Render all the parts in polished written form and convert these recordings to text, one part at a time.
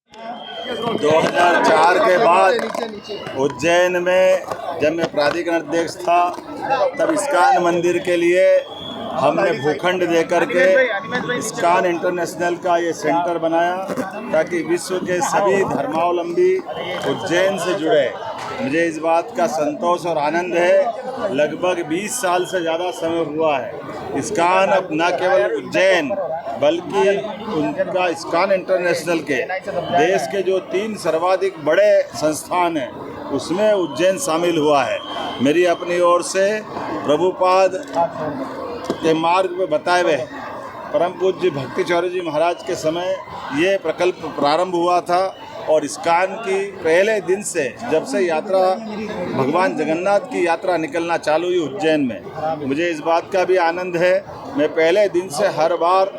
2004 के बाद उज्जैन में जब मैं प्राधिकरण अध्यक्ष था तब इस्कॉन मंदिर के लिए हमने भूखंड देकर के इस्कॉन इंटरनेशनल का ये सेंटर बनाया ताकि विश्व के सभी धर्मावलंबी उज्जैन से जुड़े। मुझे इस बात का संतोष और आनंद है, लगभग 20 साल से ज़्यादा समय हुआ है इस्कॉन अब न केवल उज्जैन बल्कि उनका इस्कॉन इंटरनेशनल के देश के जो 3 सर्वाधिक बड़े संस्थान हैं उसमें उज्जैन शामिल हुआ है। मेरी अपनी ओर से प्रभुपाद के मार्ग में बताए हुए परम पूज्य भक्ति चौधरी जी महाराज के समय ये प्रकल्प प्रारंभ हुआ था और इस्कॉन की पहले दिन से जब से यात्रा भगवान जगन्नाथ की यात्रा निकलना चालू हुई उज्जैन में, मुझे इस बात का भी आनंद है। मैं पहले दिन से हर बार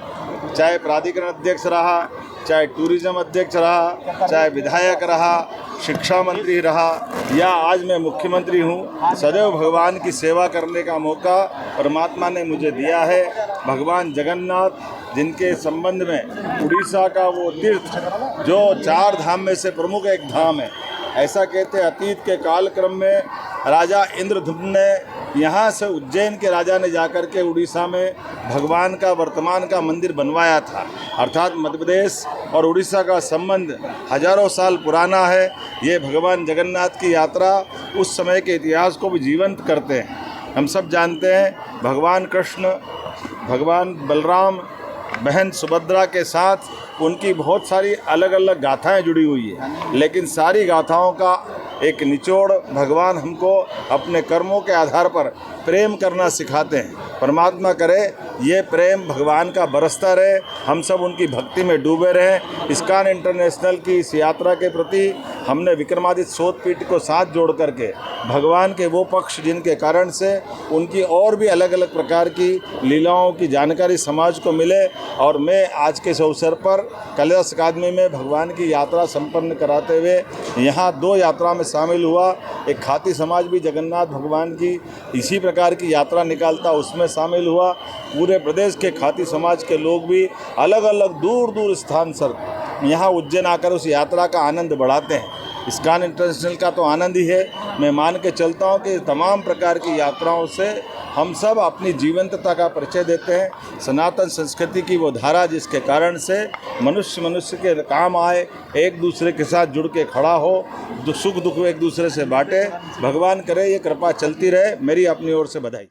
चाहे प्राधिकरण अध्यक्ष रहा, चाहे टूरिज्म अध्यक्ष रहा, चाहे विधायक रहा, शिक्षा मंत्री रहा या आज मैं मुख्यमंत्री हूँ, सदैव भगवान की सेवा करने का मौका परमात्मा ने मुझे दिया है। भगवान जगन्नाथ जिनके संबंध में उड़ीसा का वो तीर्थ जो 4 धाम में से प्रमुख एक धाम है, ऐसा कहते अतीत के कालक्रम में राजा इंद्रधुम्न ने यहाँ से उज्जैन के राजा ने जाकर के उड़ीसा में भगवान का वर्तमान का मंदिर बनवाया था। अर्थात मध्य प्रदेश और उड़ीसा का संबंध हजारों साल पुराना है। ये भगवान जगन्नाथ की यात्रा उस समय के इतिहास को भी जीवंत करते हैं। हम सब जानते हैं भगवान कृष्ण, भगवान बलराम, बहन सुभद्रा के साथ उनकी बहुत सारी अलग अलग गाथाएं जुड़ी हुई है, लेकिन सारी गाथाओं का एक निचोड़ भगवान हमको अपने कर्मों के आधार पर प्रेम करना सिखाते हैं। परमात्मा करे ये प्रेम भगवान का बरसता रहे, हम सब उनकी भक्ति में डूबे रहें। इस्कॉन इंटरनेशनल की इस यात्रा के प्रति हमने विक्रमादित्य शोधपीठ को साथ जोड़ करके भगवान के वो पक्ष जिनके कारण से उनकी और भी अलग अलग प्रकार की लीलाओं की जानकारी समाज को मिले, और मैं आज के इस अवसर पर कालिदास अकादमी में भगवान की यात्रा संपन्न कराते हुए यहाँ 2 यात्रा में शामिल हुआ। एक खाती समाज भी जगन्नाथ भगवान की इसी प्रकार की यात्रा निकालता, उसमें शामिल हुआ। पूरे प्रदेश के खाती समाज के लोग भी अलग अलग दूर दूर स्थान से यहाँ उज्जैन आकर उस यात्रा का आनंद बढ़ाते हैं। इस्कॉन इंटरनेशनल का तो आनंद ही है। मैं मान के चलता हूँ कि तमाम प्रकार की यात्राओं से हम सब अपनी जीवंतता का परिचय देते हैं। सनातन संस्कृति की वो धारा जिसके कारण से मनुष्य के काम आए, एक दूसरे के साथ जुड़ के खड़ा हो, सुख दुख एक दूसरे से बांटे। भगवान करे ये कृपा चलती रहे। मेरी अपनी ओर से बधाई।